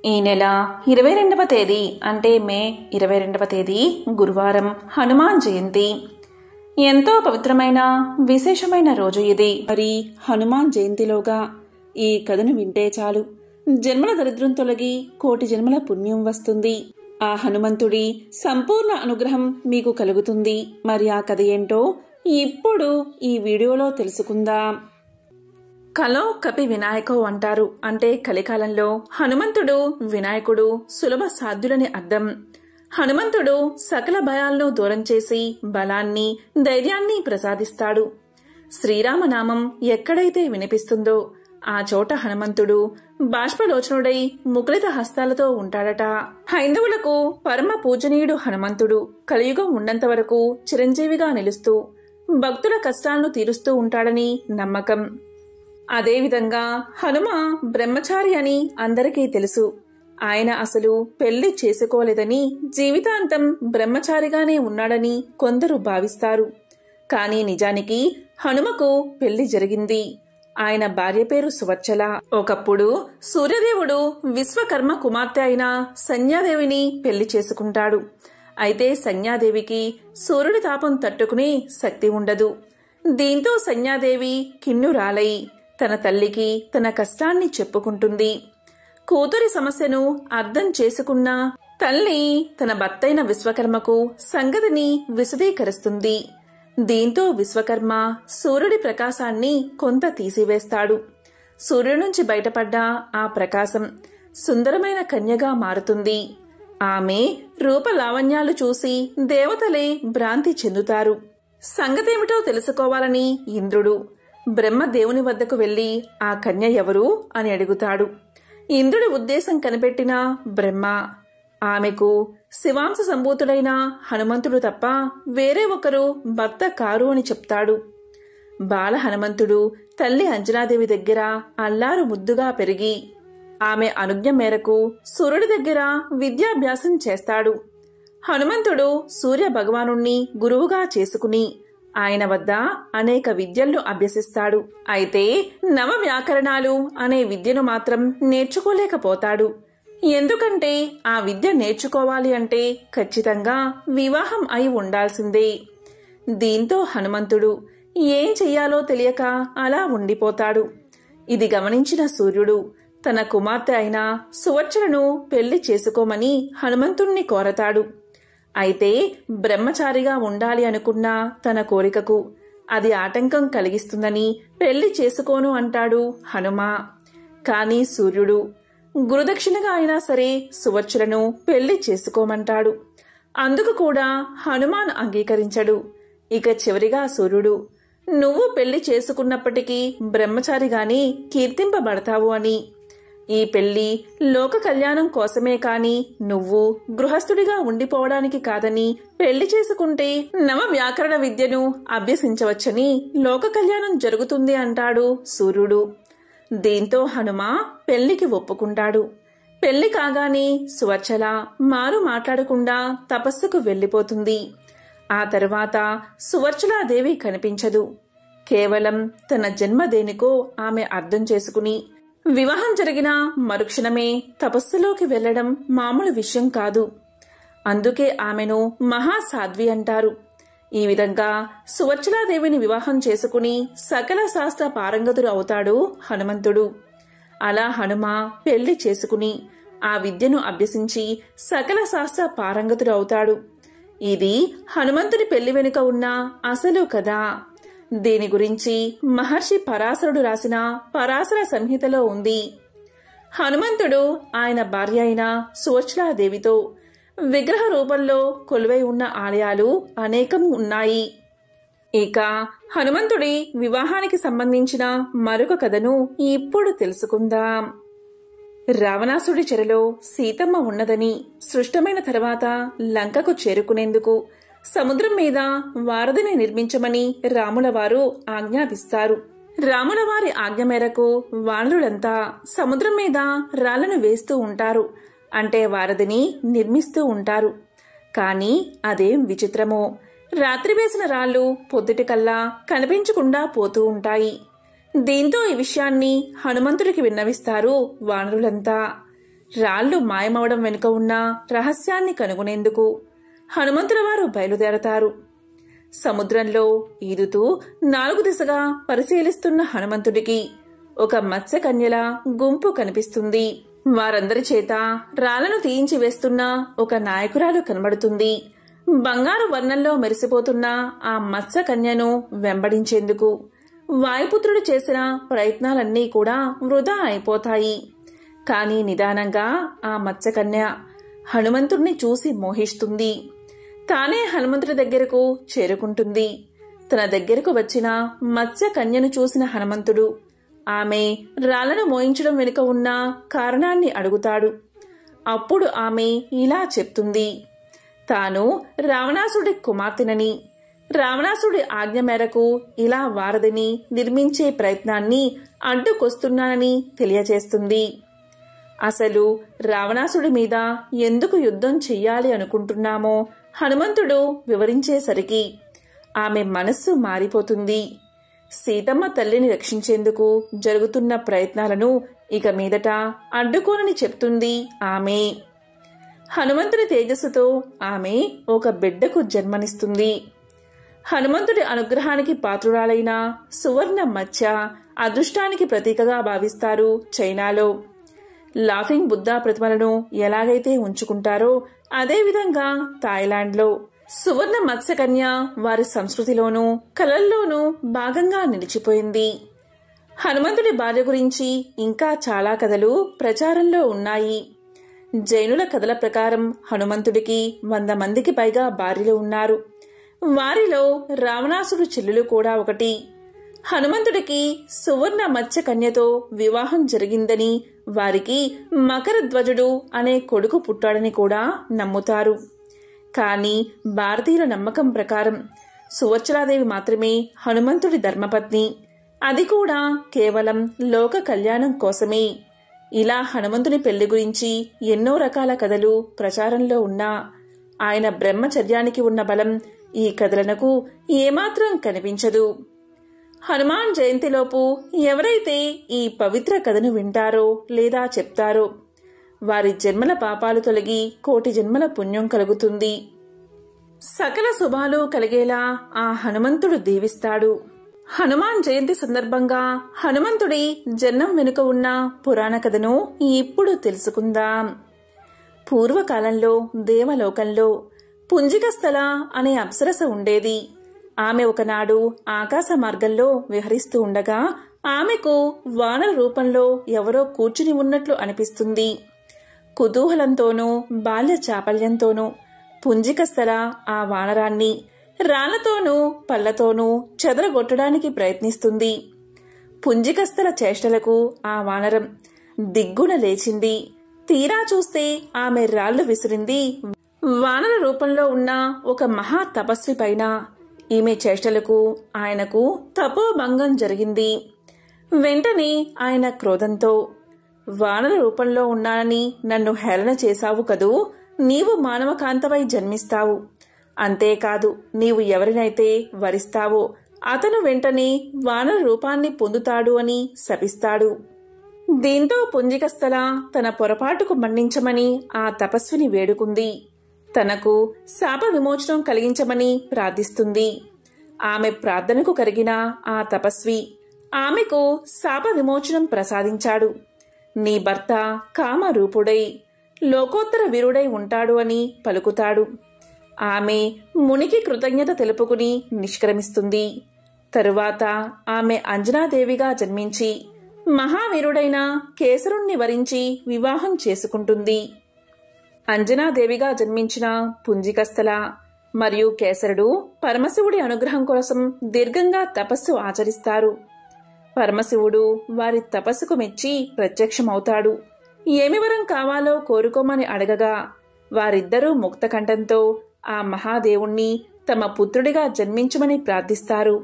ఈ నెల 22వ తేదీ అంటే మే 22వ తేదీ గురువారం హనుమాన్ జయంతి. ఎంతో పవిత్రమైన విశేషమైన రోజు ఇది. మరి హనుమాన్ జయంతిలోగా ఈ కథను వింటే చాలు, జన్మల దరిద్రం తొలగి కోటి జన్మల పుణ్యం వస్తుంది. ఆ హనుమంతుడి సంపూర్ణ అనుగ్రహం మీకు కలుగుతుంది. మరి ఆ కథ ఏంటో ఇప్పుడు ఈ వీడియోలో తెలుసుకుందాం. కలో కపి వినాయకో అంటారు. అంటే కలికాలంలో హనుమంతుడు వినాయకుడు సులభ సాధ్యులని అర్థం. హనుమంతుడు సకల భయాలను దూరం చేసి బలాన్ని ధైర్యాన్ని ప్రసాదిస్తాడు. శ్రీరామనామం ఎక్కడైతే వినిపిస్తుందో ఆ చోట హనుమంతుడు బాష్పలోచనుడై ముకులిత హస్తాలతో ఉంటాడట. హైందవులకు పరమ పూజనీయుడు హనుమంతుడు కలియుగం ఉన్నంత వరకు చిరంజీవిగా నిలుస్తూ భక్తుల కష్టాలను తీరుస్తూ ఉంటాడని నమ్మకం. అదేవిధంగా హనుమ బ్రహ్మచారి అని అందరికీ తెలుసు. ఆయన అసలు పెళ్లి చేసుకోలేదని, జీవితాంతం బ్రహ్మచారిగానే ఉన్నాడని కొందరు భావిస్తారు. కానీ నిజానికి హనుమకు పెళ్లి జరిగింది. ఆయన భార్య పేరు సువర్చల. ఒకప్పుడు సూర్యదేవుడు విశ్వకర్మ కుమార్తె అయిన సంధ్యాదేవిని పెళ్లి చేసుకుంటాడు. అయితే సంధ్యాదేవికి సూర్యుడి తాపం తట్టుకునే శక్తి ఉండదు. దీంతో సంధ్యాదేవి కిన్నురాలై తన తల్లికి తన కష్టాన్ని చెప్పుకుంటుంది. కూతురి సమస్యను అర్థం చేసుకున్న తల్లి తన భర్తైన విశ్వకర్మకు సంగతిని విశదీకరిస్తుంది. దీంతో విశ్వకర్మ సూర్యుడి ప్రకాశాన్ని కొంత తీసివేస్తాడు. సూర్యుడి నుంచి బయటపడ్డ ఆ ప్రకాశం సుందరమైన కన్యగా మారుతుంది. ఆమె రూపలావణ్యాలు చూసి దేవతలే భ్రాంతి చెందుతారు. సంగతేమిటో తెలుసుకోవాలని ఇంద్రుడు బ్రహ్మదేవుని వద్దకు వెళ్లి ఆ కన్య ఎవరు అని అడుగుతాడు. ఇంద్రుడి ఉద్దేశం కనిపెట్టిన బ్రహ్మ ఆమెకు శివాంశ సంభూతుడైన హనుమంతుడు తప్ప వేరే ఒకరు భర్త కారు అని చెప్తాడు. బాల హనుమంతుడు తల్లి అంజనాదేవి దగ్గర అల్లారు ముద్దుగా పెరిగి ఆమె అనుజ్ఞ మేరకు సూర్యుడి దగ్గర విద్యాభ్యాసం చేస్తాడు. హనుమంతుడు సూర్య భగవానుణ్ణి గురువుగా చేసుకుని ఆయన వద్ద అనేక విద్యలను అభ్యసిస్తాడు. అయితే నవ వ్యాకరణాలు అనే విద్యను మాత్రం నేర్చుకోలేకపోతాడు. ఎందుకంటే ఆ విద్య నేర్చుకోవాలి అంటే ఖచ్చితంగా వివాహం అయి ఉండాల్సిందే. దీంతో హనుమంతుడు ఏం చెయ్యాలో తెలియక అలా ఉండిపోతాడు. ఇది గమనించిన సూర్యుడు తన కుమార్తె అయిన సువర్చలను పెళ్లి చేసుకోమని హనుమంతుణ్ణి కోరతాడు. అయితే బ్రహ్మచారిగా ఉండాలి అనుకున్న తన కోరికకు అది ఆటంకం కలిగిస్తుందని పెళ్లి చేసుకోను అంటాడు హనుమ. కాని సూర్యుడు గురుదక్షిణగా అయినా సరే సువర్చలను పెళ్లి చేసుకోమంటాడు. అందుకు కూడా హనుమాన్ అంగీకరించడు. ఇక చివరిగా సూర్యుడు నువ్వు పెళ్లి చేసుకున్నప్పటికీ బ్రహ్మచారిగానే కీర్తింపబడతావు అని, ఈ పెళ్లి లోక కళ్యాణం కోసమే కాని నువ్వు గృహస్థుడిగా ఉండిపోవడానికి కాదని, పెళ్లి చేసుకుంటే నవ వ్యాకరణ విద్యను అభ్యసించవచ్చని లోక కళ్యాణం జరుగుతుంది అంటాడు సూర్యుడు. దీంతో హనుమ పెళ్లికి ఒప్పుకుంటాడు. పెళ్లి కాగానే సువర్చల మారు మాట్లాడకుండా తపస్సుకు వెళ్లిపోతుంది. ఆ తరువాత సువర్చలాదేవి కనిపించదు. కేవలం తన జన్మ దేనికో ఆమె అర్థం చేసుకుని వివాహం జరిగిన మరుక్షణమే తపస్సులోకి వెళ్లడం మామూలు విషయం కాదు. అందుకే ఆమెను మహాసాధ్వి అంటారు. ఈ విధంగా సువర్చలాదేవిని వివాహం చేసుకుని సకల శాస్త్ర పారంగతుడు అవుతాడు హనుమంతుడు. అలా హనుమ పెళ్లి చేసుకుని ఆ విద్యను అభ్యసించి సకల శాస్త్ర పారంగతుడు అవుతాడు. ఇది హనుమంతుని పెళ్లి వెనుక ఉన్న అసలు కథ. దీని గురించి మహర్షి పరాశరుడు రాసిన పరాశర సంహితలో ఉంది. హనుమంతుడు ఆయన భార్య అయిన సువర్చలాదేవితో విగ్రహ రూపంలో కొలువై ఉన్న ఆలయాలు అనేకం ఉన్నాయి. ఇక హనుమంతుడి వివాహానికి సంబంధించిన మరొక కథను ఇప్పుడు తెలుసుకుందాం. రావణాసుడి చెరలో సీతమ్మ ఉన్నదని, సృష్టమైన తర్వాత లంకకు చేరుకునేందుకు సముద్రం మీద వారధిని నిర్మించమని రాములవారు ఆజ్ఞాపిస్తారు. రాములవారి ఆజ్ఞ మేరకు వానరులంతా సముద్రం మీద రాళ్లను వేస్తూ ఉంటారు. అంటే వారధిని నిర్మిస్తూ ఉంటారు. కాని అదేం విచిత్రమో, రాత్రి వేసిన రాళ్లు పొద్దుటికల్లా కనిపించకుండా పోతూ ఉంటాయి. దీంతో ఈ విషయాన్ని హనుమంతుడికి విన్నవిస్తారు వానరులంతా. రాళ్లు మాయమవడం వెనుక ఉన్న రహస్యాన్ని కనుగొనేందుకు హనుమంతుల వారు బయలుదేరతారు. సముద్రంలో ఈదుతూ 4 దిశగా పరిశీలిస్తున్న హనుమంతుడికి ఒక మత్స్యకన్యల గుంపు కనిపిస్తుంది. వారందరి చేత రాళ్లను తీయించి వేస్తున్న ఒక నాయకురాలు కనబడుతుంది. బంగారు వర్ణంలో మెరిసిపోతున్న ఆ మత్స్యకన్యను వెంబడించేందుకు వాయుపుత్రుడు చేసిన ప్రయత్నాలన్నీ కూడా వృధా అయిపోతాయి. కాని నిదానంగా ఆ మత్స్యకన్య హనుమంతుడిని చూసి మోహిస్తుంది. తానే హనుమంతుడి దగ్గరకు చేరుకుంటుంది. తన దగ్గరకు వచ్చిన మత్స్యకన్యను చూసిన హనుమంతుడు ఆమె రాళ్లను మోయించడం వెనుక ఉన్న కారణాన్ని అడుగుతాడు. అప్పుడు ఆమె ఇలా చెప్తుంది. తాను రావణాసుడి కుమార్తెనని, రావణాసుడి ఆజ్ఞ మేరకు ఇలా వారధిని నిర్మించే ప్రయత్నాన్ని అడ్డుకొస్తున్నానని తెలియచేస్తుంది. అసలు రావణాసుడి మీద ఎందుకు యుద్ధం చెయ్యాలి అనుకుంటున్నామో హనుమంతుడు వివరించేసరికి ఆమె మనస్సు మారిపోతుంది. సీతమ్మ తల్లిని రక్షించేందుకు జరుగుతున్న ప్రయత్నాలను ఇక మీదట అడ్డుకోనని చెప్తుంది ఆమె. హనుమంతుడి తేజస్సుతో ఆమె ఒక బిడ్డకు జన్మనిస్తుంది. హనుమంతుడి అనుగ్రహానికి పాత్రురాలైన సువర్ణ మత్స్య అదృష్టానికి ప్రతీకగా భావిస్తారు చైనాలో. లాఫింగ్ బుద్ధా ప్రతిమలను ఎలాగైతే ఉంచుకుంటారో అదేవిధంగా థాయిలాండ్లో సువర్ణ మత్స్యకన్య వారి సంస్కృతిలోనూ కళల్లోనూ భాగంగా నిలిచిపోయింది. హనుమంతుడి భార్య గురించి ఇంకా చాలా కథలు ప్రచారంలో ఉన్నాయి. జైనుల కథల ప్రకారం హనుమంతుడికి 100 మందికి పైగా భార్యలు ఉన్నారు. వారిలో రావణాసుడు చెల్లెలు కూడా ఒకటి. హనుమంతుడికి సువర్ణ మత్స్యకన్యతో వివాహం జరిగిందని, వారికి మకరధ్వజుడు అనే కొడుకు పుట్టాడని కూడా నమ్ముతారు. కానీ భారతీయుల నమ్మకం ప్రకారం సువర్చలాదేవి మాత్రమే హనుమంతుడి ధర్మపత్ని, అది కూడా కేవలం లోక కళ్యాణం కోసమే. ఇలా హనుమంతుని పెళ్లి గురించి ఎన్నో రకాల కథలు ప్రచారంలో ఉన్నా ఆయన బ్రహ్మచర్యానికి ఉన్న బలం ఈ కథలకు ఏమాత్రం కనిపించదు. హనుమాన్ జయంతిలోపు ఎవరైతే ఈ పవిత్ర కథను వింటారో లేదా చెప్తారో వారి జన్మల పాపాలు తొలగి 1,000,000 జన్మల పుణ్యం కలుగుతుంది. సకల శుభాలు కలిగేలా ఆ హనుమంతుడు దీవిస్తాడు. హనుమాన్ జయంతి సందర్భంగా హనుమంతుడి జన్మం వెనుక ఉన్న పురాణ కథను ఇప్పుడు తెలుసుకుందాం. పూర్వకాలంలో దేవలోకంలో పుంజికస్థల అనే అప్సరస ఉండేది. ఆమె ఒకనాడు ఆకాశ మార్గంలో విహరిస్తూ ఉండగా ఆమెకు వానర రూపంలో ఎవరో కూర్చుని ఉన్నట్లు అనిపిస్తుంది. కుతూహలంతోనూ బాల్య చాపల్యంతోనూ పుంజికస్థల ఆ వానరాన్ని రాళ్లతోనూ పళ్లతోనూ చెదరగొట్టడానికి ప్రయత్నిస్తుంది. పుంజికస్థల చేష్టలకు ఆ వానరం దిగ్గున లేచింది. తీరా చూస్తే ఆమె రాళ్లు విసిరింది వానర రూపంలో ఉన్న ఒక మహా తపస్వి పైన. ఈమె చేష్టలకు ఆయనకు తపోభంగం జరిగింది. వెంటనే ఆయన క్రోధంతో, వానర రూపంలో ఉన్నానని నన్ను హేళన చేశావు కదూ, నీవు మానవకాంతవై జన్మిస్తావు. అంతేకాదు, నీవు ఎవరినైతే వరిస్తావో అతను వెంటనే వానర రూపాన్ని పొందుతాడు అని శపిస్తాడు. దీంతో పుంజికస్థల తన పొరపాటుకు మన్నించమని ఆ తపస్విని వేడుకుంది. తనకు శాప విమోచనం కలిగించమని ప్రార్థిస్తుంది. ఆమె ప్రార్థనకు కరిగిన ఆ తపస్వి ఆమెకు శాప విమోచనం ప్రసాదించాడు. నీ భర్త కామరూపుడై లోకోత్తర వీరుడై ఉంటాడు అని పలుకుతాడు. ఆమె మునికి కృతజ్ఞత తెలుపుకుని నిష్క్రమిస్తుంది. తరువాత ఆమె అంజనాదేవిగా జన్మించి మహావీరుడైన కేసరుణ్ణి వరించి వివాహం చేసుకుంటుంది. అంజనాదేవిగా జన్మించిన పుంజికస్థల మరియు కేసరుడు పరమశివుడి అనుగ్రహం కోసం దీర్ఘంగా తపస్సు ఆచరిస్తారు. పరమశివుడు వారి తపస్సుకు మెచ్చి ప్రత్యక్షమవుతాడు. ఏమి వరం కావాలో కోరుకోమని అడగగా వారిద్దరూ ముక్తకంఠంతో ఆ మహాదేవుణ్ణి తమ పుత్రుడిగా జన్మించమని ప్రార్థిస్తారు.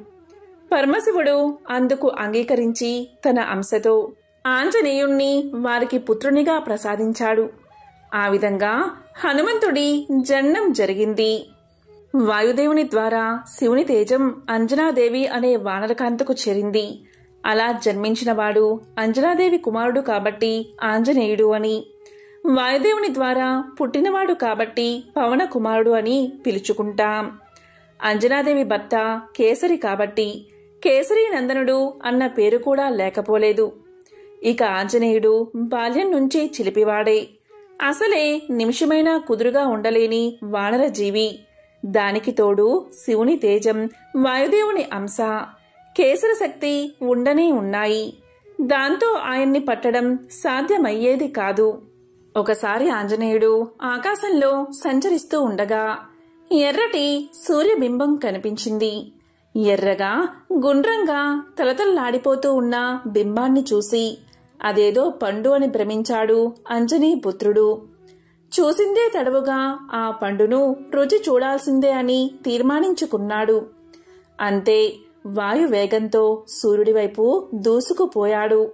పరమశివుడు అందుకు అంగీకరించి తన అంశతో ఆంజనేయుణ్ణి వారికి పుత్రునిగా ప్రసాదించాడు. ఆ విధంగా హనుమంతుడి జన్మం జరిగింది. వాయుదేవుని ద్వారా శివుని తేజం అంజనాదేవి అనే వానరకాంతకు చేరింది. అలా జన్మించినవాడు అంజనాదేవి కుమారుడు కాబట్టి ఆంజనేయుడు అని. వాయుదేవుని ద్వారా పుట్టినవాడు కాబట్టి పవన కుమారుడు అని పిలుచుకుంటాం. అంజనాదేవి భర్త కేసరి కాబట్టి కేసరి నందనుడు అన్న పేరు కూడా లేకపోలేదు. ఇక ఆంజనేయుడు బాల్యం నుంచి చిలిపివాడే. అసలే నిమిషమైనా కుదురుగా ఉండలేని వానర జీవి. దానికి తోడు శివుని తేజం, వాయుదేవుని అంశ, కేసర శక్తి ఉండనే ఉన్నాయి. దాంతో ఆయన్ని పట్టడం సాధ్యమయ్యేది కాదు. ఒకసారి ఆంజనేయుడు ఆకాశంలో సంచరిస్తూ ఉండగా ఎర్రటి సూర్యబింబం కనిపించింది. ఎర్రగా గుండ్రంగా తలతల్లాడిపోతూ ఉన్న బింబాన్ని చూసి అదేదో పండు అని భ్రమించాడు అంజనీపుత్రుడు. చూసిందే తడవుగా ఆ పండును రుచి చూడాల్సిందే అని తీర్మానించుకున్నాడు. అంతే, వాయువేగంతో సూర్యుడివైపు దూసుకుపోయాడు.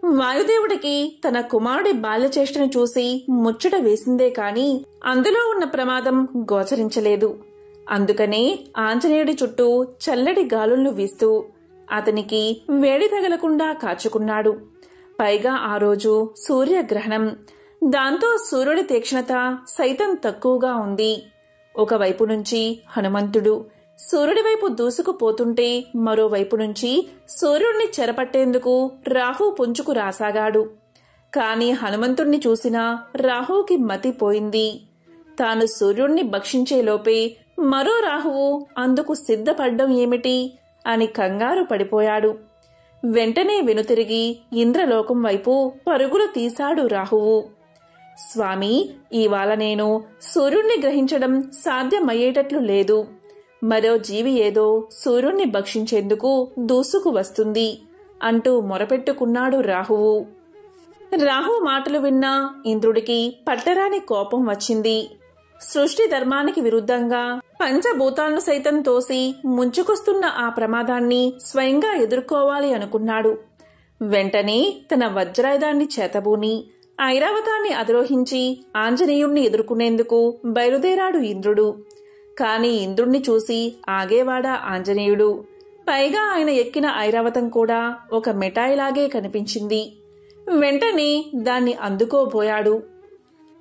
వాయుదేవుడికి తన కుమారుడి బాల్యచేష్టను చూసి ముచ్చట వేసిందే కాని అందులో ఉన్న ప్రమాదం గోచరించలేదు. అందుకనే ఆంజనేయుడి చుట్టూ చల్లటి గాలులను వీస్తూ అతనికి వేడి తగలకుండా కాచుకున్నాడు. పైగా ఆ రోజు సూర్యగ్రహణం. దాంతో సూర్యుడి తీక్ష్ణత సైతం తక్కువగా ఉంది. ఒకవైపు నుంచి హనుమంతుడు సూర్యుడి వైపు దూసుకుపోతుంటే మరోవైపు నుంచి సూర్యుడిని చెరపట్టేందుకు రాహు పుంజుకు రాసాగాడు. కాని హనుమంతుణ్ణి చూసినా రాహువుకి మతిపోయింది. తాను సూర్యుణ్ణి భక్షించేలోపే మరో రాహువు అందుకు సిద్ధపడ్డం ఏమిటి అని కంగారు పడిపోయాడు. వెంటనే వెనుతిరిగి ఇంద్రలోకం వైపు పరుగులు తీశాడు రాహువు. స్వామి, ఇవాళ నేను సూర్యుణ్ణి గ్రహించడం సాధ్యమయ్యేటట్లు లేదు. మరో జీవి ఏదో సూర్యుణ్ణి భక్షించేందుకు దూసుకు వస్తుంది అంటూ మొరపెట్టుకున్నాడు రాహువు. రాహు మాటలు విన్న ఇంద్రుడికి పట్టరాని కోపం వచ్చింది. సృష్టి ధర్మానికి విరుద్ధంగా పంచభూతాలను సైతం తోసి ముంచుకొస్తున్న ఆ ప్రమాదాన్ని స్వయంగా ఎదుర్కోవాలి అనుకున్నాడు. వెంటనే తన వజ్రాయుధాన్ని చేతబూని ఐరావతాన్ని అధిరోహించి ఆంజనేయుణ్ణి ఎదుర్కొనేందుకు బయలుదేరాడు ఇంద్రుడు. కాని ఇంద్రుణ్ణి చూసి ఆగేవాడా ఆంజనేయుడు. పైగా ఆయన ఎక్కిన ఐరావతం కూడా ఒక మిఠాయిలాగే కనిపించింది. వెంటనే దాన్ని అందుకోబోయాడు.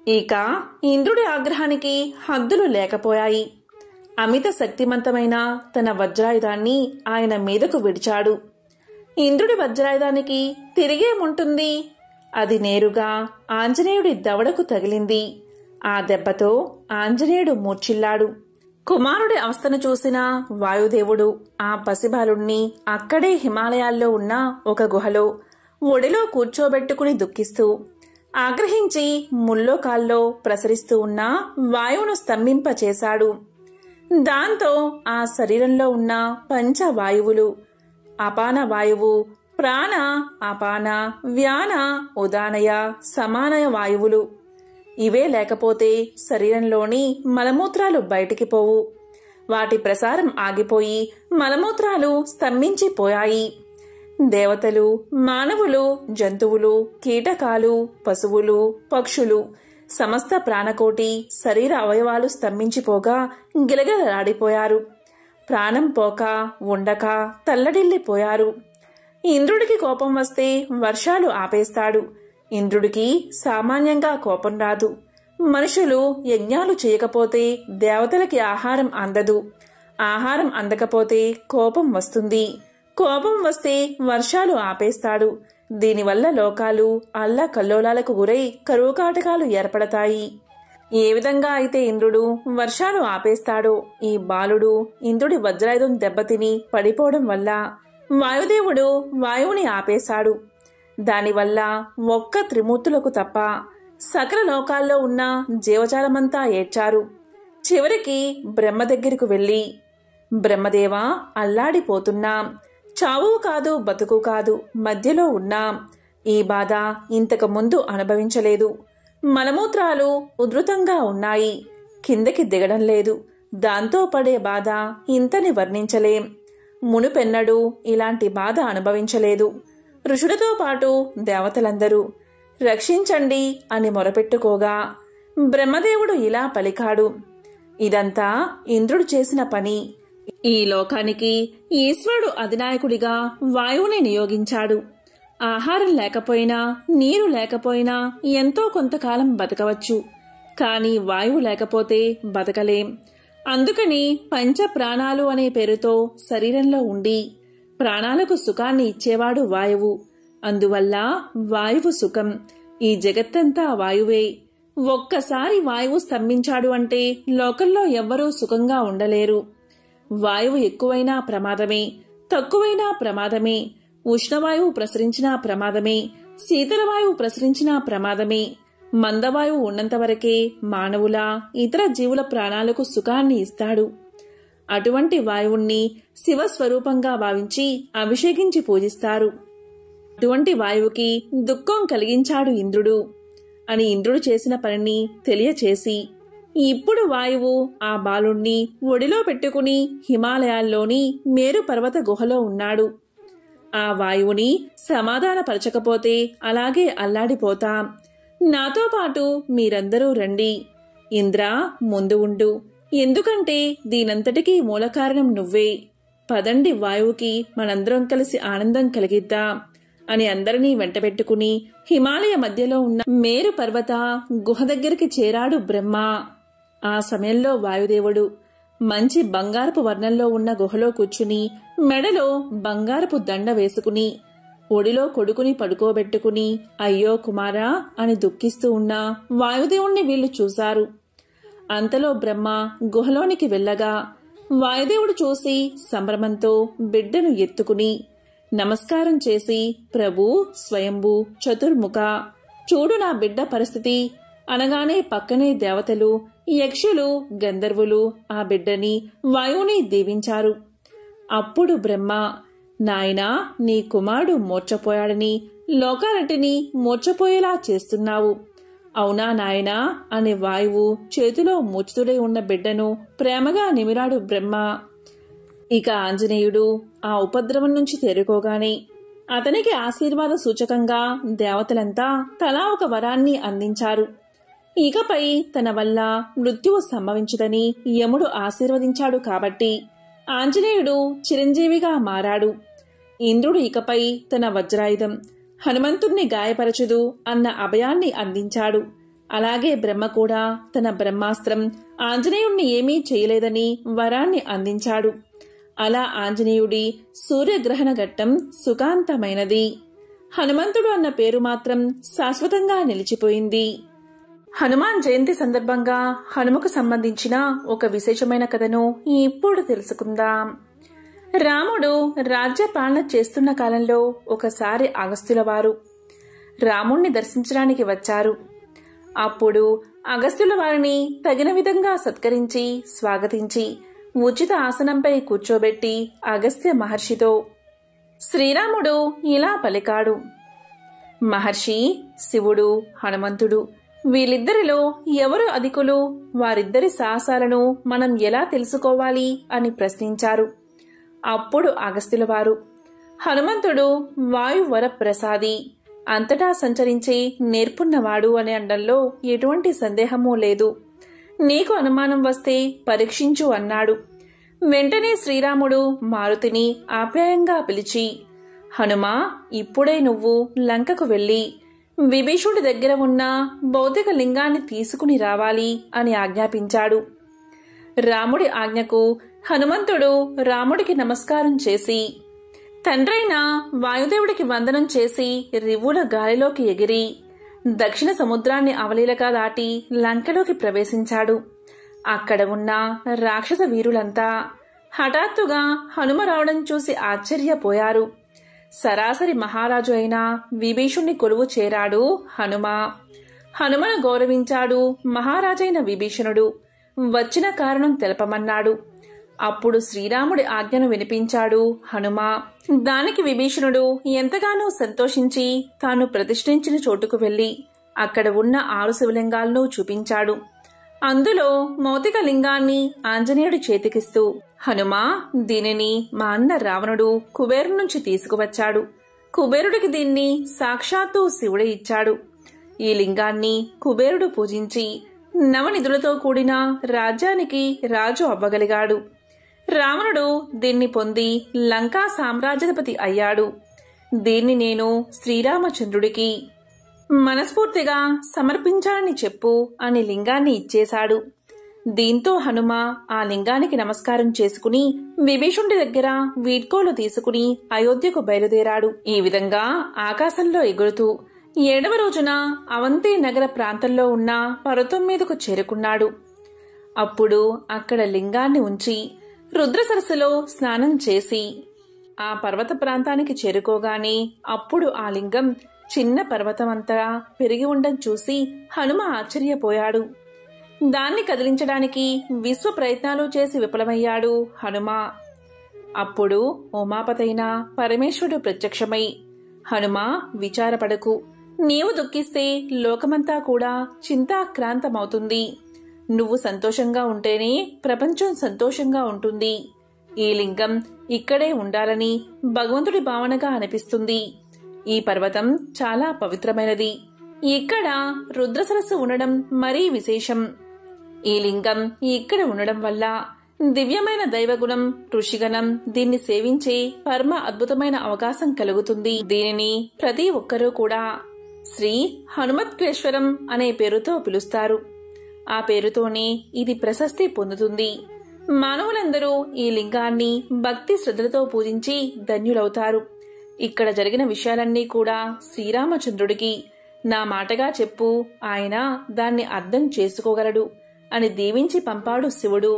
ఇక ఇంద్రుడి ఆగ్రహానికి హద్దులు లేకపోయాయి. అమిత శక్తిమంతమైన తన వజ్రాయుధాన్ని ఆయన మీదకు విడిచాడు. ఇంద్రుడి వజ్రాయుధానికి తిరిగేముంటుంది? అది నేరుగా ఆంజనేయుడి దవడకు తగిలింది. ఆ దెబ్బతో ఆంజనేయుడు మూర్ఛిల్లాడు. కుమారుడి అవస్థను చూసిన వాయుదేవుడు ఆ పసిబాలుణ్ణి అక్కడే హిమాలయాల్లో ఉన్న ఒక గుహలో ఒడిలో కూర్చోబెట్టుకుని దుఃఖిస్తూ ఆగ్రహించి ముల్లోకాల్లో ప్రసరిస్తూ ఉన్న వాయువును స్తంభింపచేశాడు. దాంతో ఆ శరీరంలో ఉన్న పంచవాయువులు అపాన వాయువు, ప్రాణ, అపాన, వ్యాన, ఉదానయ, సమానయ వాయువులు ఇవే లేకపోతే శరీరంలోని మలమూత్రాలు బయటికి పోవు. వాటి ప్రసారం ఆగిపోయి మలమూత్రాలు స్తంభించిపోయాయి. దేవతలు, మానవులు, జంతువులు, కీటకాలు, పశువులు, పక్షులు, సమస్త ప్రాణకోటి శరీర అవయవాలు స్తంభించిపోగా గిలగిలలాడిపోయారు. ప్రాణం పోక ఉండక తల్లడిల్లిపోయారు. ఇంద్రుడికి కోపం వస్తే వర్షాలు ఆపేస్తాడు. ఇంద్రుడికి సామాన్యంగా కోపం రాదు. మనుషులు యజ్ఞాలు చేయకపోతే దేవతలకి ఆహారం అందదు. ఆహారం అందకపోతే కోపం వస్తుంది. కోపం వస్తే వర్షాలు ఆపేస్తాడు. దీనివల్ల లోకాలు అల్లకల్లోలాలకు గురై కరువు కాటకాలు ఏర్పడతాయి. ఏ విధంగా అయితే ఇంద్రుడు వర్షాలు ఆపేస్తాడో ఈ బాలుడు ఇంద్రుడి వజ్రాయుధం దెబ్బతిని పడిపోవడం వల్ల వాయుదేవుడు వాయువుని ఆపేశాడు. దానివల్ల ఒక్క త్రిమూర్తులకు తప్ప సకల లోకాల్లో ఉన్న జీవజాలమంతా ఏడ్చారు. చివరికి బ్రహ్మ దగ్గరకు వెళ్ళి, బ్రహ్మదేవా, అల్లాడిపోతున్నాం. చావు కాదు బతుకు కాదు, మధ్యలో ఉన్నాం. ఈ బాధ ఇంతకు ముందు అనుభవించలేదు. మలమూత్రాలు ఉధృతంగా ఉన్నాయి. కిందకి దిగడం లేదు. దాంతో పడే బాధ ఇంతని వర్ణించలేం. మునుపెన్నడూ ఇలాంటి బాధ అనుభవించలేదు. ఋషులతో పాటు దేవతలందరూ రక్షించండి అని మొరపెట్టుకోగా బ్రహ్మదేవుడు ఇలా పలికాడు. ఇదంతా ఇంద్రుడు చేసిన పని. ఈ లోకానికి ఈశ్వరుడు అధినాయకుడిగా వాయువుని నియోగించాడు. ఆహారం లేకపోయినా నీరు లేకపోయినా ఎంతో కొంతకాలం బతకవచ్చు. కాని వాయువు లేకపోతే బతకలేం. అందుకని పంచ ప్రాణాలు అనే పేరుతో శరీరంలో ఉండి ప్రాణాలకు సుఖాన్ని ఇచ్చేవాడు వాయువు. అందువల్ల వాయువు సుఖం. ఈ జగత్తంతా వాయువే. ఒక్కసారి వాయువు స్తంభించాడు అంటే లోకంలో ఎవ్వరూ సుఖంగా ఉండలేరు. వాయువు ఎక్కువైనా ప్రమాదమే, తక్కువైనా ప్రమాదమే. ఉష్ణవాయువు ప్రసరించినా ప్రమాదమే, శీతలవాయువు ప్రసరించినా ప్రమాదమే. మందవాయువు ఉన్నంతవరకే మానవుల ఇతర జీవుల ప్రాణాలకు సుఖాన్ని ఇస్తాడు. అటువంటి వాయువుణ్ణి శివస్వరూపంగా భావించి అభిషేకించి పూజిస్తారు. అటువంటి వాయువుకి దుఃఖం కలిగించాడు ఇంద్రుడు అని ఇంద్రుడు చేసిన పనిని తెలియచేసి, ఇప్పుడు వాయువు ఆ బాలుణ్ణి ఒడిలో పెట్టుకుని హిమాలయాల్లోని మేరు పర్వత గుహలో ఉన్నాడు. ఆ వాయువుని సమాధానపరచకపోతే అలాగే అల్లాడిపోతాం. నాతో పాటు మీరందరూ రండి. ఇంద్ర, ముందు ఉండు. ఎందుకంటే దీనంతటికీ మూలకారణం నువ్వే. పదండి, వాయువుకి మనందరం కలిసి ఆనందం కలిగిద్దాం అని అందరినీ వెంటబెట్టుకుని హిమాలయ మధ్యలో ఉన్న మేరు పర్వత గుహ దగ్గరికి చేరాడు బ్రహ్మ. ఆ సమయంలో వాయుదేవుడు మంచి బంగారపు వర్ణంలో ఉన్న గుహలో కూర్చుని మెడలో బంగారపు దండ వేసుకుని ఒడిలో కొడుకుని పడుకోబెట్టుకుని అయ్యో కుమారా అని దుఃఖిస్తూ ఉన్న వాయుదేవుణ్ణి వీళ్లు చూశారు. అంతలో బ్రహ్మ గుహలోనికి వెళ్ళగా వాయుదేవుడు చూసి సంభ్రమంతో బిడ్డను ఎత్తుకుని నమస్కారం చేసి, ప్రభు, స్వయంభూ, చతుర్ముఖ, చూడు నా బిడ్డ పరిస్థితి అనగానే పక్కనే దేవతలు, యక్షులు, గంధర్వులు ఆ బిడ్డని వాయువుని దీవించారు. అప్పుడు బ్రహ్మ, నాయనా, నీ కుమారుడు మూర్ఛపోయాడని లోకాలన్నిటినీ మూర్ఛపోయేలా చేస్తున్నావు. అవునా నాయనా అనే వాయువు చేతిలో మూర్ఛితుడై ఉన్న బిడ్డను ప్రేమగా నిమిరాడు బ్రహ్మ. ఇక ఆంజనేయుడు ఆ ఉపద్రవం నుంచి తేరుకోగానే అతనికి ఆశీర్వాద సూచకంగా దేవతలంతా తలా ఒక వరాన్ని అందించారు. ఇకపై తన వల్ల మృత్యువు సంభవించదని యముడు ఆశీర్వదించాడు కాబట్టి ఆంజనేయుడు చిరంజీవిగా మారాడు. ఇంద్రుడు ఇకపై తన వజ్రాయుధం హనుమంతుణ్ణి గాయపరచదు అన్న అభయాన్ని అందించాడు. అలాగే బ్రహ్మ కూడా తన బ్రహ్మాస్త్రం ఆంజనేయుణ్ణి ఏమీ చేయలేదని వరాన్ని అందించాడు. అలా ఆంజనేయుడి సూర్యగ్రహణ ఘట్టం సుఖాంతమైనది. హనుమంతుడు అన్న పేరు మాత్రం శాశ్వతంగా నిలిచిపోయింది. హనుమాన్ జయంతి సందర్భంగా హనుమకు సంబంధించిన ఒక విశేషమైన కథను ఇప్పుడు తెలుసుకుందాం. రాముడు రాజ్య పాలన చేస్తున్న కాలంలో ఒకసారి అగస్త్యుల వారు రాముణ్ణి దర్శించడానికి వచ్చారు. అప్పుడు అగస్త్యుల వారిని తగిన విధంగా సత్కరించి స్వాగతించి ఉచిత ఆసనంపై కూర్చోబెట్టి అగస్త్య మహర్షితో శ్రీరాముడు ఇలా పలికాడు. మహర్షి, శివుడు, హనుమంతుడు వీళ్ళిద్దరిలో ఎవరు అధికులు? వారిద్దరి సాహసాలను మనం ఎలా తెలుసుకోవాలి అని ప్రశ్నించారు. అప్పుడు అగస్త్యుల వారు, హనుమంతుడు వాయువర ప్రసాది, అంతటా సంచరించే నేర్పున్నవాడు అని అనడంలో ఎటువంటి సందేహమూ లేదు. నీకు అనుమానం వస్తే పరీక్షించు అన్నాడు. వెంటనే శ్రీరాముడు మారుతిని ఆప్యాయంగా పిలిచి, హనుమా, ఇప్పుడే నువ్వు లంకకు వెళ్ళి విభీషుడి దగ్గర ఉన్న భౌతిక లింగాన్ని తీసుకుని రావాలి అని ఆజ్ఞాపించాడు. రాముడి ఆజ్ఞకు హనుమంతుడు రాముడికి నమస్కారం చేసి తండ్రైన వాయుదేవుడికి వందనం చేసి రివ్వుల గాలిలోకి ఎగిరి దక్షిణ సముద్రాన్ని అవలీలగా దాటి లంకలోకి ప్రవేశించాడు. అక్కడ ఉన్న రాక్షస వీరులంతా హఠాత్తుగా హనుమ రావడం చూసి ఆశ్చర్యపోయారు. సరాసరి మహారాజు అయిన విభీషుణ్ణి కొలువు చేరాడు హనుమ. హనుమను గౌరవించాడు మహారాజైన విభీషణుడు. వచ్చిన కారణం తెలపమన్నాడు. అప్పుడు శ్రీరాముడి ఆజ్ఞను వినిపించాడు హనుమ. దానికి విభీషణుడు ఎంతగానో సంతోషించి తాను ప్రతిష్ఠించిన చోటుకు వెళ్లి అక్కడ ఉన్న 6 శివలింగాలను చూపించాడు. అందులో మౌతిక లింగాన్ని ఆంజనేయుడు చేతికిస్తూ, హనుమా, దీనిని మా అన్న రావణుడు కుబేరు నుంచి తీసుకువచ్చాడు. కుబేరుడికి దీన్ని సాక్షాత్తు శివుడే ఇచ్చాడు. ఈ లింగాన్ని కుబేరుడు పూజించి నవనిధులతో కూడిన రాజ్యానికి రాజు అవ్వగలిగాడు. రావణుడు దీన్ని పొంది లంకా సామ్రాజ్యాధిపతి అయ్యాడు. దీన్ని నేను శ్రీరామచంద్రుడికి మనస్ఫూర్తిగా సమర్పించాలని చెప్పు అని లింగాన్ని ఇచ్చేశాడు. దీంతో హనుమ ఆ లింగానికి నమస్కారం చేసుకుని విభీషణుడి దగ్గర వీడ్కోలు తీసుకుని అయోధ్యకు బయలుదేరాడు. ఈ విధంగా ఆకాశంలో ఎగురుతూ 7వ రోజున అవంతి నగర ప్రాంతంలో ఉన్న పర్వతం మీదకు చేరుకున్నాడు. అప్పుడు అక్కడ లింగాన్ని ఉంచి రుద్ర సరస్సులో స్నానం చేసి ఆ పర్వత ప్రాంతానికి చేరుకోగానే అప్పుడు ఆ లింగం చిన్న పర్వతమంతా పెరిగి ఉండడం చూసి హనుమ ఆశ్చర్యపోయాడు. దాన్ని కదిలించడానికి విశ్వ ప్రయత్నాలు చేసి విఫలమయ్యాడు హనుమ. అప్పుడు ఉమాపతైన పరమేశ్వరుడు ప్రత్యక్షమై, హనుమ విచారపడకు, నీవు దుఃఖిస్తే లోకమంతా కూడా చింతాక్రాంతమవుతుంది. నువ్వు సంతోషంగా ఉంటేనే ప్రపంచం సంతోషంగా ఉంటుంది. ఈ లింగం ఇక్కడే ఉండాలని భగవంతుడి భావనగా అనిపిస్తుంది. ఈ పర్వతం చాలా పవిత్రమైనది. ఇక్కడ రుద్ర సరస్సు ఉండడం మరీ విశేషం. ఈ లింగం ఇక్కడ ఉండడం వల్ల దివ్యమైన దైవగుణం, ఋషిగణం దీన్ని సేవించే పరమ అద్భుతమైన అవకాశం కలుగుతుంది. దీనిని ప్రతి ఒక్కరూ కూడా శ్రీ హనుమత్కేశ్వరం అనే పేరుతో పిలుస్తారు. ఆ పేరుతోనే ఇది ప్రశస్తి పొందుతుంది. మానవులందరూ ఈ లింగాన్ని భక్తి శ్రద్ధలతో పూజించి ధన్యులవుతారు. ఇక్కడ జరిగిన విషయాలన్నీ కూడా శ్రీరామచంద్రుడికి నా మాటగా చెప్పు, ఆయన దాన్ని అర్థం చేసుకోగలడు అని దీవించి పంపాడు శివుడు.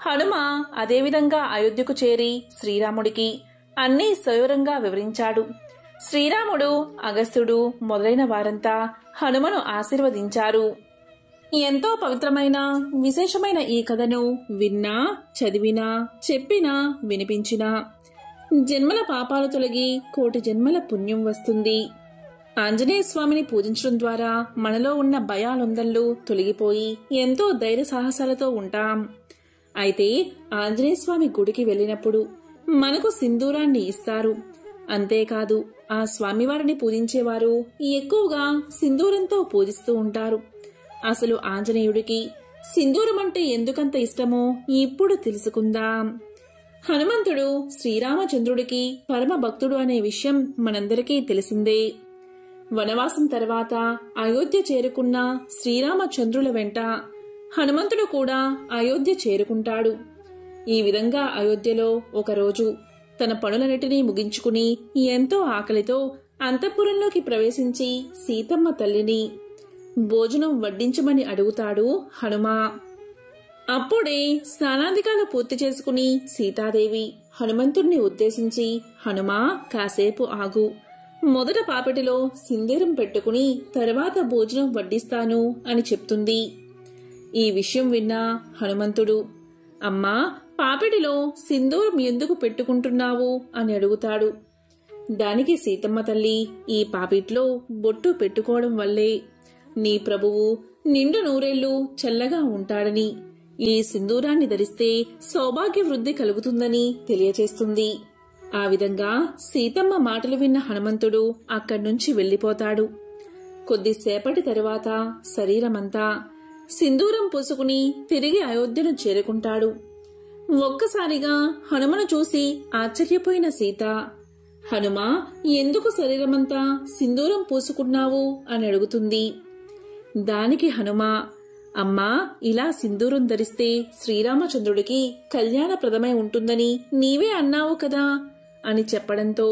హనుమ అదేవిధంగా అయోధ్యకు చేరి శ్రీరాముడికి అన్నీ సవివరంగా వివరించాడు. శ్రీరాముడు, అగస్త్యుడు మొదలైన వారంతా హనుమను ఆశీర్వదించారు. ఎంతో పవిత్రమైన విశేషమైన ఈ కథను విన్నా, చదివినా, చెప్పినా, వినిపించినా జన్మల పాపాలు తొలగి కోటి జన్మల పుణ్యం వస్తుంది. ఆంజనేయ స్వామిని పూజించడం ద్వారా మనలో ఉన్న భయాలొందళ్ళు తొలగిపోయి ఎంతో ధైర్య సాహసాలతో ఉంటాం. అయితే ఆంజనేయ స్వామి గుడికి వెళ్ళినప్పుడు మనకు సింధూరాన్ని ఇస్తారు. అంతేకాదు ఆ స్వామివారిని పూజించేవారు ఎక్కువగా సింధూరంతో పూజిస్తూ ఉంటారు. అసలు ఆంజనేయుడికి సింధూరం అంటే ఎందుకంత ఇష్టమో ఇప్పుడు తెలుసుకుందాం. హనుమంతుడు శ్రీరామచంద్రుడికి పరమ భక్తుడు అనే విషయం మనందరికీ తెలిసిందే. వనవాసం తర్వాత అయోధ్య చేరుకున్న శ్రీరామచంద్రుల వెంట హనుమంతుడు కూడా అయోధ్య చేరుకుంటాడు. ఈ విధంగా అయోధ్యలో ఒకరోజు తన పనులన్నిటినీ ముగించుకుని ఎంతో ఆకలితో అంతఃపురంలోకి ప్రవేశించి సీతమ్మ తల్లిని భోజనం వడ్డించమని అడుగుతాడు హనుమ. అప్పుడే స్నానాధికాలు పూర్తి చేసుకుని సీతాదేవి హనుమంతుడిని ఉద్దేశించి, హనుమా కాసేపు ఆగు, మొదట పాపెటిలో సింధూరం పెట్టుకుని తర్వాత భోజనం వడ్డిస్తాను అని చెప్తుంది. ఈ విషయం విన్న హనుమంతుడు, అమ్మా పాపెటిలో సింధూరం ఎందుకు పెట్టుకుంటున్నావు అని అడుగుతాడు. దానికి సీతమ్మ తల్లి, ఈ పాపిట్లో బొట్టు పెట్టుకోవడం వల్లే నీ ప్రభువు నిండు నూరేళ్లు చల్లగా ఉంటాడని, ఈ సింధూరాన్ని ధరిస్తే సౌభాగ్య వృద్ధి కలుగుతుందని తెలియచేస్తుంది. ఆ విధంగా సీతమ్మ మాటలు విన్న హనుమంతుడు అక్కడ్నుంచి వెళ్లిపోతాడు. కొద్దిసేపటి తరువాత శరీరమంతా సింధూరం పూసుకుని తిరిగి అయోధ్యను చేరుకుంటాడు. ఒక్కసారిగా హనుమను చూసి ఆశ్చర్యపోయిన సీత, హనుమా ఎందుకు శరీరమంతా సింధూరం పూసుకున్నావు అని అడుగుతుంది. దానికి హనుమ, అమ్మా ఇలా సింధూరం ధరిస్తే శ్రీరామచంద్రుడికి కళ్యాణప్రదమై ఉంటుందని నీవే అన్నావు కదా అని చెప్పడంతో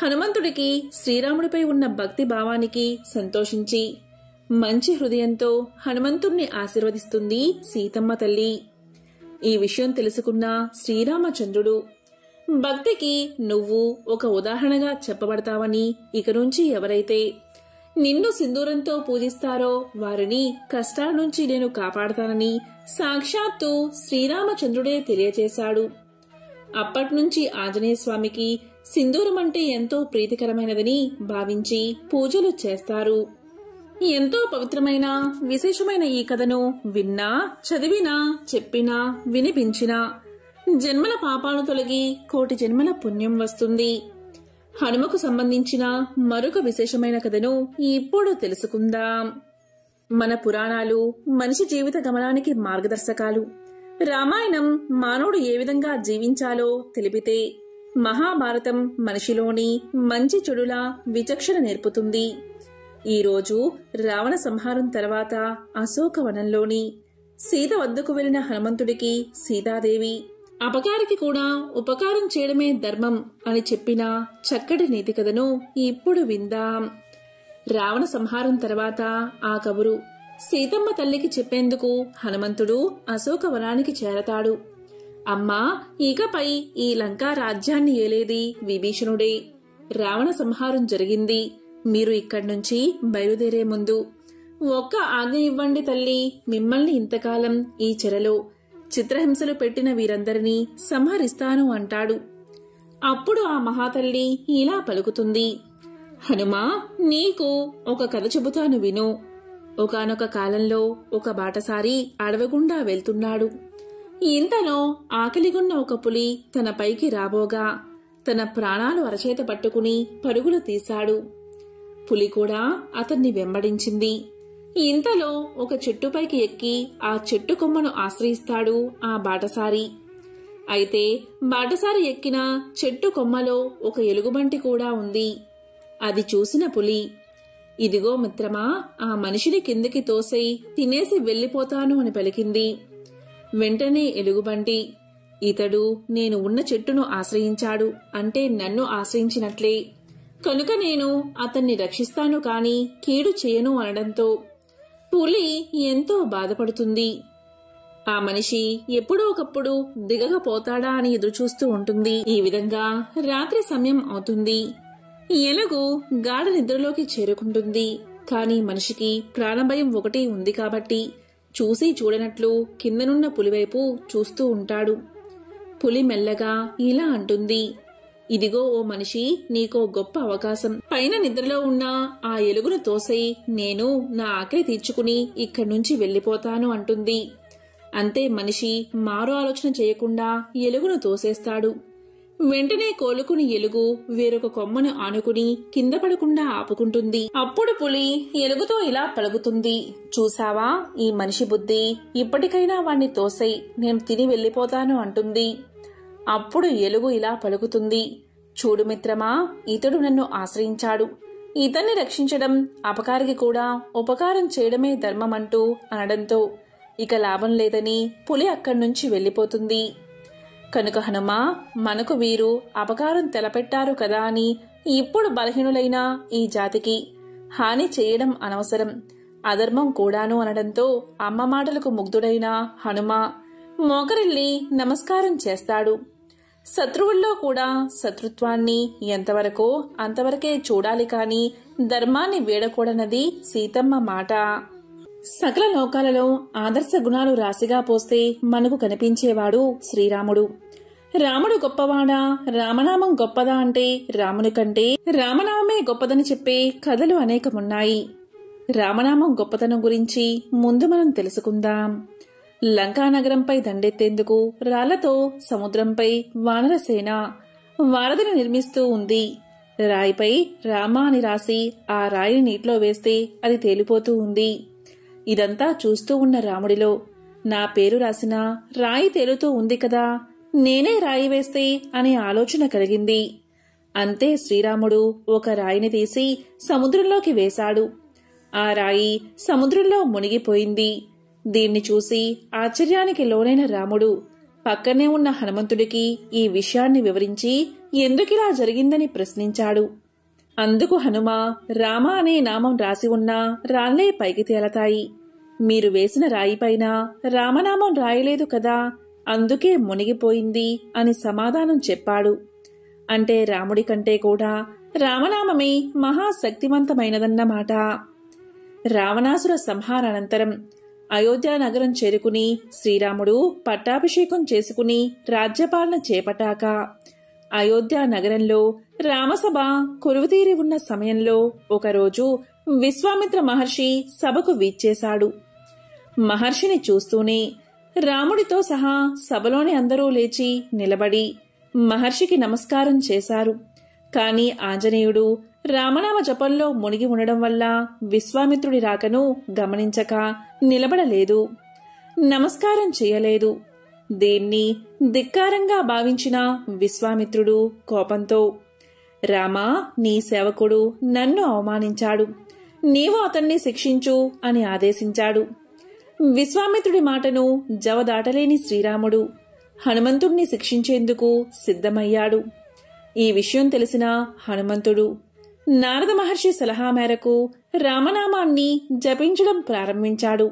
హనుమంతుడికి శ్రీరాముడిపై ఉన్న భక్తి భావానికి సంతోషించి మంచి హృదయంతో హనుమంతుణ్ణి ఆశీర్వదిస్తుంది సీతమ్మ తల్లి. ఈ విషయం తెలుసుకున్న శ్రీరామచంద్రుడు, భక్తికి నువ్వు ఒక ఉదాహరణగా చెప్పబడతావని, ఇక నుంచి ఎవరైతే నిన్ను సింధూరంతో పూజిస్తారో వారిని కష్టాల నుంచి నేను కాపాడతానని సాక్షాత్తు శ్రీరామచంద్రుడే తెలియచేశాడు. అప్పట్నుంచి ఆంజనేయ స్వామికి సింధూరం అంటే ఎంతో ప్రీతికరమైనదని భావించి పూజలు చేస్తారు. ఎంతో పవిత్రమైన విశేషమైన ఈ కథను విన్నా, చదివినా, చెప్పినా, వినిపించినా జన్మల పాపాలు తొలగి కోటి జన్మల పుణ్యం వస్తుంది. హనుమకు సంబంధించిన మరొక విశేషమైన కథను ఇప్పుడు తెలుసుకుందాం. మన పురాణాలు మనిషి జీవిత గమనానికి మార్గదర్శకాలు. రామాయణం మానవుడు ఏ విధంగా జీవించాలో తెలిపితే, మహాభారతం మనిషిలోని మంచి చెడుల విచక్షణ నేర్పుతుంది. ఈరోజు రావణ సంహారం తర్వాత అశోకవనంలోని సీత వద్దకు వెళ్లిన హనుమంతుడికి సీతాదేవి అపకారికి కూడా ఉపకారం చేయడమే ధర్మం అని చెప్పిన చక్కటి నీతి కథను ఇప్పుడు విందాం. రావణ సంహారం తర్వాత ఆ కబురు సీతమ్మ తల్లికి చెప్పేందుకు హనుమంతుడు అశోకవనానికి చేరతాడు. అమ్మా, ఇకపై ఈ లంకా రాజ్యాన్ని ఏలేది విభీషణుడే. రావణ సంహారం జరిగింది. మీరు ఇక్కడ్నుంచి బయలుదేరే ముందు ఒక్క ఆజ్ఞ ఇవ్వండి తల్లి. మిమ్మల్ని ఇంతకాలం ఈ చెరలో చిత్రహింసలు పెట్టిన వీరందరినీ సంహరిస్తాను అంటాడు. అప్పుడు ఆ మహాతల్లి ఇలా పలుకుతుంది. హనుమా, నీకు ఒక కథ చెబుతాను విను. ఒకానొక కాలంలో ఒక బాటసారి అడవిగుండా వెళ్తున్నాడు. ఇంతలో ఆకలిగొన్న ఒక పులి తన పైకి రాబోగా తన ప్రాణాలు అరచేత పట్టుకుని పరుగులు తీశాడు. పులి కూడా అతన్ని వెంబడించింది. ఇంతలో ఒక చెట్టుపైకి ఎక్కి ఆ చెట్టు కొమ్మను ఆశ్రయిస్తాడు ఆ బాటసారి. అయితే బాటసారి ఎక్కిన చెట్టు కొమ్మలో ఒక ఎలుగుబంటి కూడా ఉంది. అది చూసిన పులి, ఇదిగో మిత్రమా, ఆ మనిషిని కిందికి తోసేయి, తినేసి వెళ్లిపోతాను అని పలికింది. వెంటనే ఎలుగుబంటి, ఇతడు నేను ఉన్న చెట్టును ఆశ్రయించాడు అంటే నన్ను ఆశ్రయించినట్లే, కనుక నేను అతన్ని రక్షిస్తాను కాని కీడు చేయను అనడంతో పులి ఎంతో బాధపడుతుంది. ఆ మనిషి ఎప్పుడో ఒకప్పుడు దిగకపోతాడా అని ఎదురుచూస్తూ ఉంటుంది. ఈ విధంగా రాత్రి సమయం అవుతుంది. ఎలుగు గాఢ నిద్రలోకి చేరుకుంటుంది. కాని మనిషికి ప్రాణభయం ఒకటి ఉంది కాబట్టి చూసి చూడనట్లు కిందనున్న పులివైపు చూస్తూ ఉంటాడు. పులి మెల్లగా ఇలా అంటుంది, ఇదిగో ఓ మనిషి, నీకో గొప్ప అవకాశం. పైన నిద్రలో ఉన్న ఆ ఎలుగును తోసేయి, నేను నా ఆకలి తీర్చుకుని ఇక్కడ్నుంచి వెళ్లిపోతాను అంటుంది. అంతే మనిషి మారు ఆలోచన చేయకుండా ఎలుగును తోసేస్తాడు. వెంటనే కోలుకుని ఎలుగు వేరొక కొమ్మను ఆనుకుని కింద పడకుండా ఆపుకుంటుంది. అప్పుడు పులి ఎలుగుతో ఇలా పలుకుతుంది, చూసావా ఈ మనిషి బుద్ధి, ఇప్పటికైనా వాణ్ణి తోసేయి, నేను తిని వెళ్లిపోతాను అంటుంది. అప్పుడు ఎలుగు ఇలా పలుకుతుంది, చూడు మిత్రమా, ఇతడు నన్ను ఆశ్రయించాడు, ఇతన్ని రక్షించడం అపకారికి కూడా ఉపకారం చేయడమే ధర్మమంటూ అనడంతో ఇక లాభం లేదని పులి అక్కడ్నుంచి వెళ్లిపోతుంది. కనుక హనుమా, మనకు వీరు అపకారం తలపెట్టారు కదా అని ఇప్పుడు బలహీనులైన ఈ జాతికి హాని చేయడం అనవసరం, అధర్మం కూడాను అనడంతో అమ్మ మాటలకు ముగ్ధుడైన హనుమ మోకరిల్లి నమస్కారం చేస్తాడు. శత్రువుల్లో కూడా శత్రుత్వాన్ని ఎంతవరకో అంతవరకే చూడాలి కాని ధర్మాన్ని వీడకూడనది సీతమ్మ మాట. సకల లోకాలలో ఆదర్శ గుణాలు రాశిగా పోస్తే మనకు కనిపించేవాడు శ్రీరాముడు. రాముడు గొప్పవాడా, రామనామం గొప్పదా అంటే రాముని కంటే రామనామమే గొప్పదని చెప్పే కథలు అనేకమున్నాయి. రామనామం గొప్పతనం గురించి ముందు మనం తెలుసుకుందాం. లంకానగరంపై దండెత్తేందుకు రాళ్లతో సముద్రంపై వానరసేన వారధిని నిర్మిస్తూ ఉంది. రాయిపై రామ అని రాసి ఆ రాయిని నీటిలో వేస్తే అది తేలిపోతూ ఉంది. ఇదంతా చూస్తూ ఉన్న రాముడిలో నా పేరు రాసిన రాయి తేలుతూ ఉంది కదా, నేనే రాయి వేస్తే అనే ఆలోచన కలిగింది. అంతే శ్రీరాముడు ఒక రాయిని తీసి సముద్రంలోకి వేశాడు. ఆ రాయి సముద్రంలో మునిగిపోయింది. దీన్ని చూసి ఆశ్చర్యానికి లోనైన రాముడు పక్కనే ఉన్న హనుమంతుడికి ఈ విషయాన్ని వివరించి ఎందుకిలా జరిగిందని ప్రశ్నించాడు. అందుకు హనుమ, రామ అనే నామం రాసి ఉన్న రాళ్లే పైకి తేలతాయి, మీరు వేసిన రాయిపైన రామనామం రాయలేదు కదా, అందుకే మునిగిపోయింది అని సమాధానం చెప్పాడు. అంటే రాముడి కంటే కూడా రామనామమే మహాశక్తివంతమైనదన్నమాట. రావణాసుర సంహారానంతరం అయోధ్య నగరం చేరుకుని శ్రీరాముడు పట్టాభిషేకం చేసుకుని రాజ్యపాలన చేపట్టాక అయోధ్య నగరంలో రామసభ కొలువుతీరి ఉన్న సమయంలో ఒకరోజు విశ్వామిత్ర మహర్షి సభకు వీచ్చేశాడు. మహర్షిని చూస్తూనే రాముడితో సహా సభలోని అందరూ లేచి నిలబడి మహర్షికి నమస్కారం చేశారు. కాని ఆంజనేయుడు రామనామ జపంలో మునిగి ఉండడం వల్ల విశ్వామిత్రుడి రాకను గమనించక నిలబడలేదు, నమస్కారం చేయలేదు. దీన్ని ధిక్కారంగా భావించిన విశ్వామిత్రుడు కోపంతో, రామా, నీ సేవకుడు నన్ను అవమానించాడు, నీవు అతన్ని శిక్షించు అని ఆదేశించాడు. విశ్వామిత్రుడి మాటను జవదాటలేని శ్రీరాముడు హనుమంతుణ్ణి శిక్షించేందుకు సిద్ధమయ్యాడు. ఈ విషయం తెలిసిన హనుమంతుడు నారద మహర్షి సలహా మేరకు రామనామాన్ని జపించడం ప్రారంభించాడు.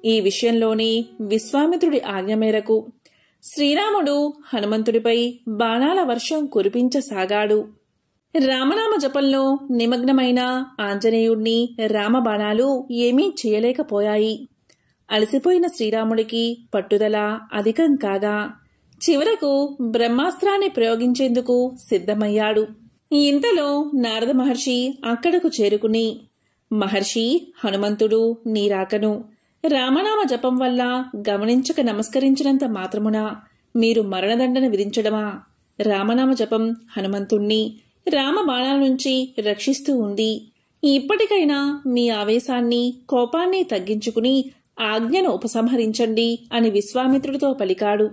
ఈ విషయంలోని విశ్వామిత్రుడి ఆజ్ఞ మేరకు శ్రీరాముడు హనుమంతుడిపై బాణాల వర్షం కురిపించసాగాడు. రామనామ జపంలో నిమగ్నమైన ఆంజనేయుణ్ణి రామబాణాలు ఏమీ చేయలేకపోయాయి. అలసిపోయిన శ్రీరాముడికి పట్టుదల అధికం కాగా చివరకు బ్రహ్మాస్త్రాన్ని ప్రయోగించేందుకు సిద్ధమయ్యాడు. ఇంతలో నారద మహర్షి అక్కడకు చేరుకుని, మహర్షి, హనుమంతుడు నీ రాకను రామనామ జపం వల్ల గమనించక నమస్కరించినంత మాత్రమున మీరు మరణదండన విధించడమా? రామనామ జపం హనుమంతుణ్ణి రామబాణాల నుంచి రక్షిస్తూ ఉంది. ఇప్పటికైనా మీ ఆవేశాన్ని, కోపాన్ని తగ్గించుకుని ఆజ్ఞను ఉపసంహరించండి అని విశ్వామిత్రుడితో పలికాడు.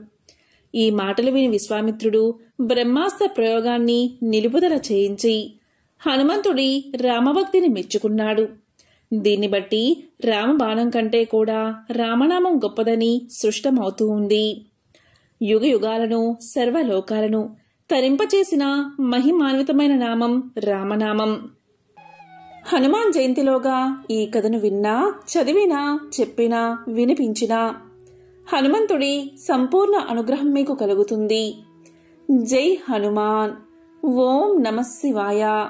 ఈ మాటలు విని విశ్వామిత్రుడు బ్రహ్మాస్త్ర ప్రయోగాన్ని నిలుపుదల చేయించి హనుమంతుడి రామభక్తిని మెచ్చుకున్నాడు. దీన్ని బట్టి రామబాణం కంటే కూడా రామనామం గొప్పదని సృష్టమవుతూ ఉంది. యుగయుగాలను, సర్వలోకాలను తరింపచేసిన మహిమాన్వితమైన నామం రామనామం. హనుమాన్ జయంతిలోగా ఈ కథను విన్నా, చదివినా, చెప్పినా, వినిపించినా హనుమంతుడి సంపూర్ణ అనుగ్రహం మీకు కలుగుతుంది. జై హనుమాన్. ఓం నమః శివాయ.